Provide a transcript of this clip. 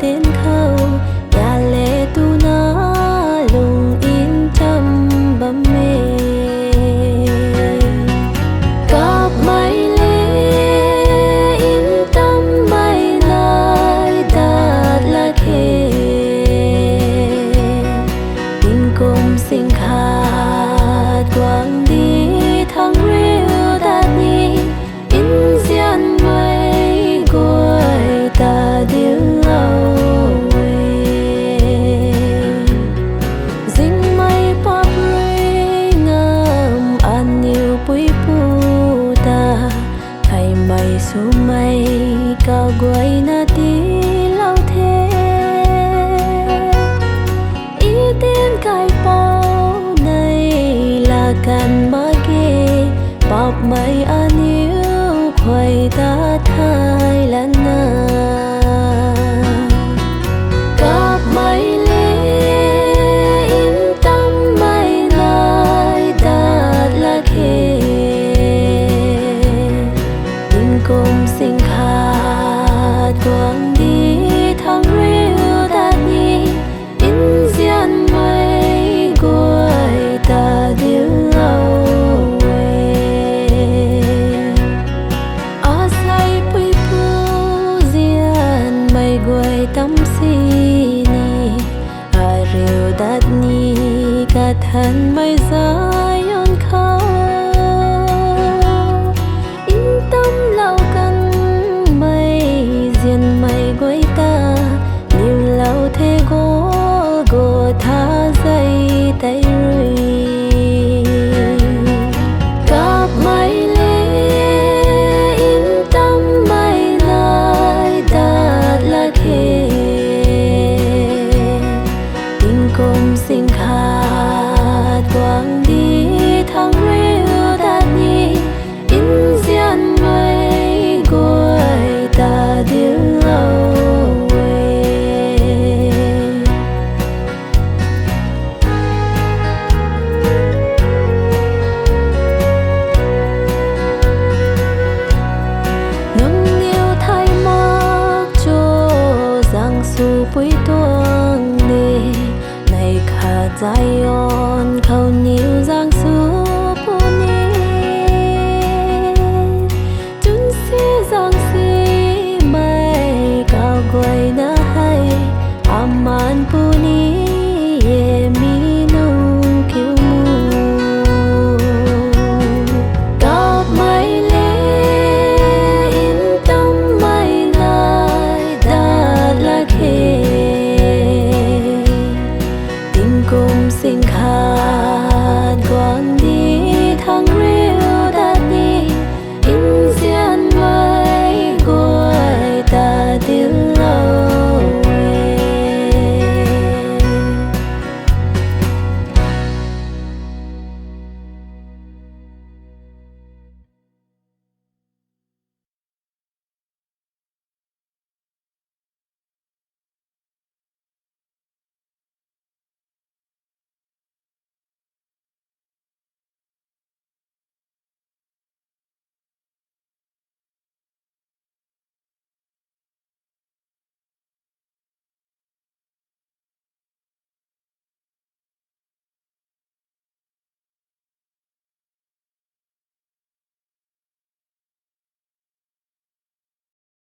đến khâu ya lệ tu na lùng in chăm bấm mê cặp mây lê in tâm mây lại đạt là khê in cùng sinh khát quang đi thăng riêu đạt ni in xiên mây cuối ta điêu lâu dinh mây pop ngam an nhiều bụi pu ta hay mây su mây cao quay na tí lâu thế ý tiên cài bao này là cần mới ghê bọc mây an yêu khoai ta thay lần cặp mây lê in tâm mây lại đạt là khê in cùng sinh khát quang đi thăng riêu đạt nhi in xiên mây cuối ta điêu lâu quay tâm si ni a riu dat ni cả thân mây dài on khâu in tâm lâu căn mây diên mây quay ta nhiều lâu thế gô tha dây tay rui cặp mây cùng sinh khát quang đi thăng riêu đạt nhi in xiên mây cuối ta điêu lâu nâng niu thay mắc cho giang su bụi tuang đi khá dài on khâu níu